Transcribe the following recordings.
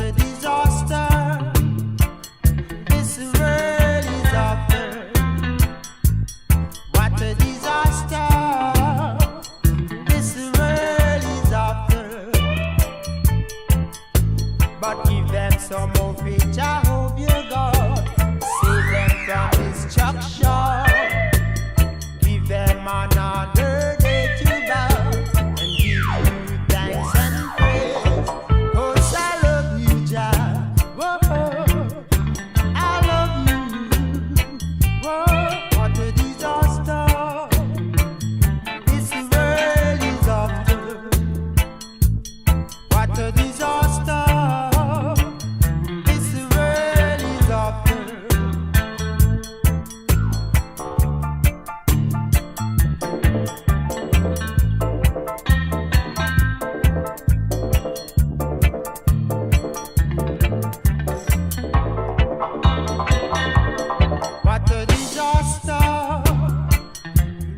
a disaster this world is after. What a disaster this world is after. But give them some more faith, I hope you God. Save them from destruction. Give them another day to bow and give you thanks and praise. 'Cause I love you, Jah. Whoa, I love you. Whoa, what a disaster this world is after. What a disaster this world is after. What a disaster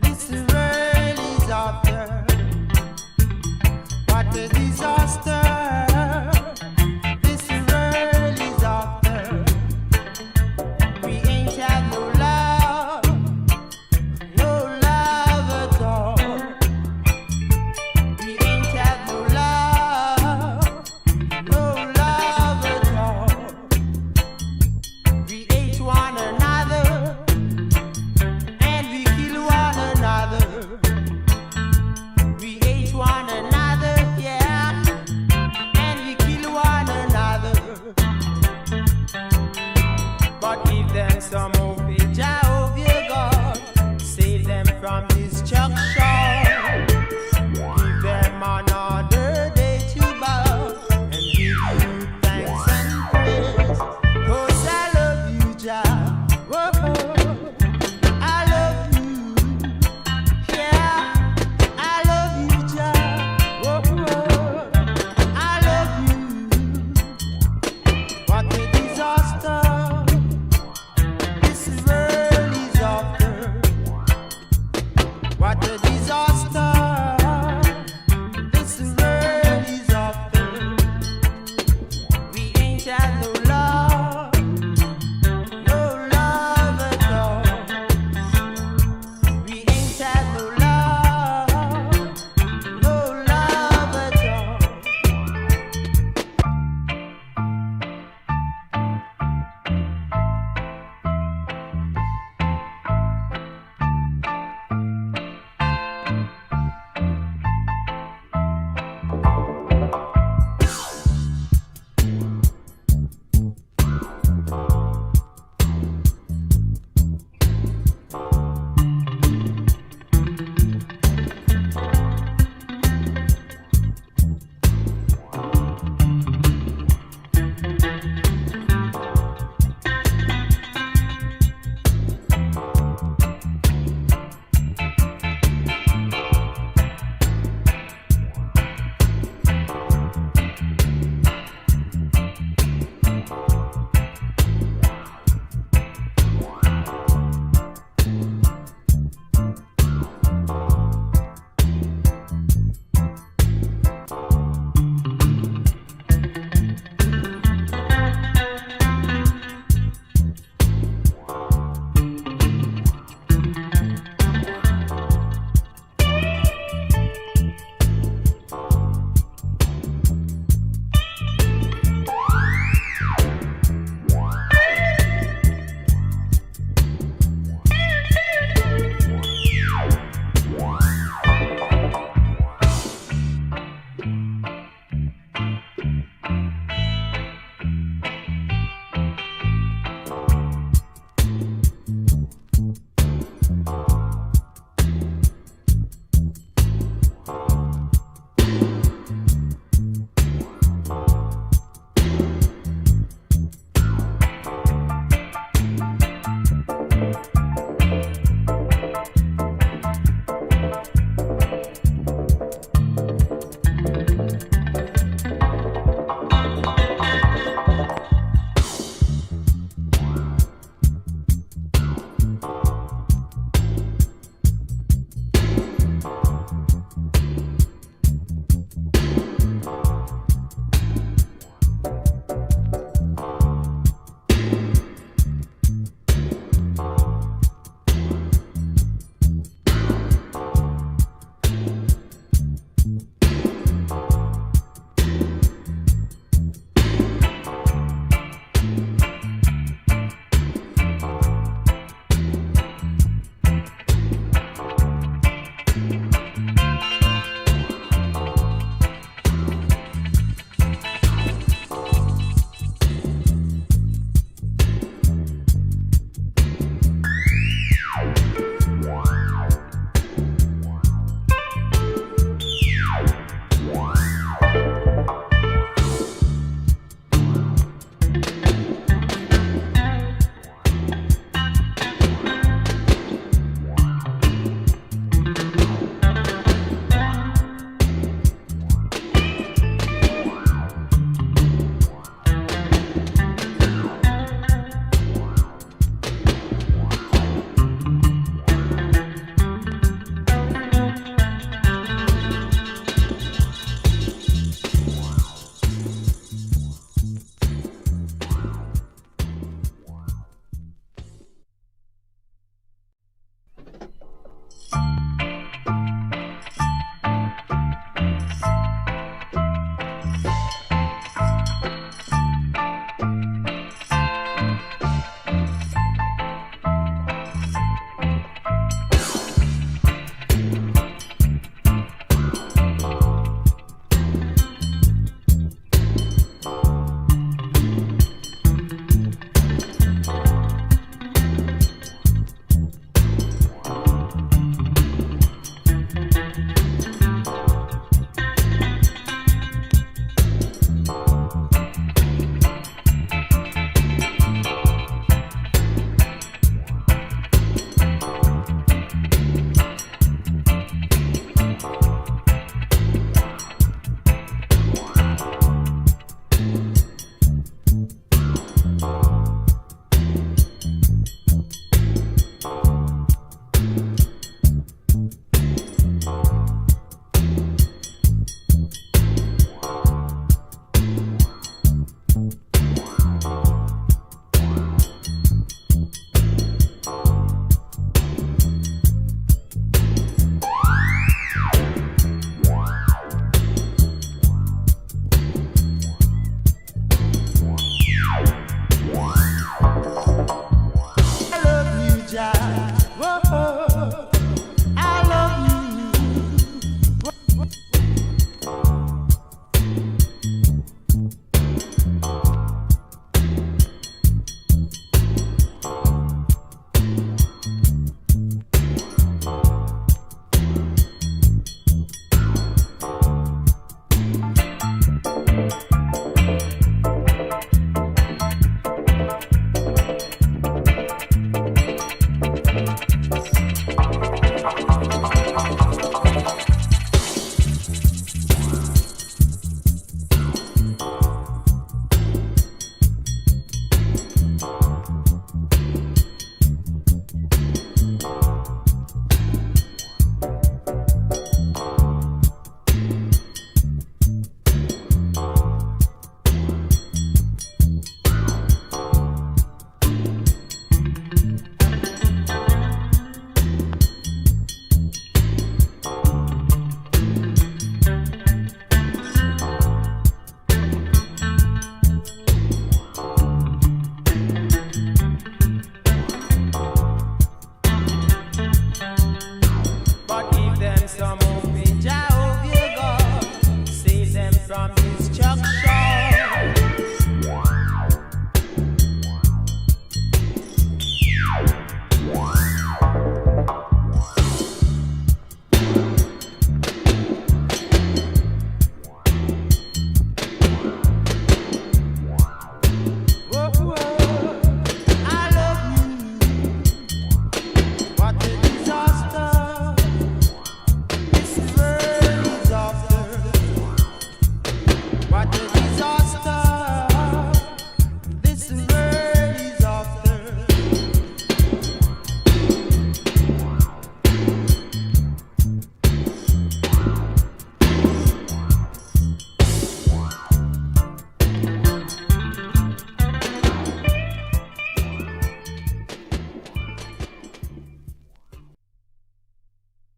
this world is after. What a disaster this world is after. We ain't had no love at all. We ain't had no love at all. We hate one another and we kill one another. We hate one another, yeah, and we kill one another. But give them some hope, Jah, hope you God. Save them from destruction. Give them another day to bow and give you thanks and praise. 'Cause I love you, Jah. Whoa, I love you. Yeah, I love you, Jah. Whoa, I love you. What a disaster this world is after. What a disaster this world is after. We ain't had no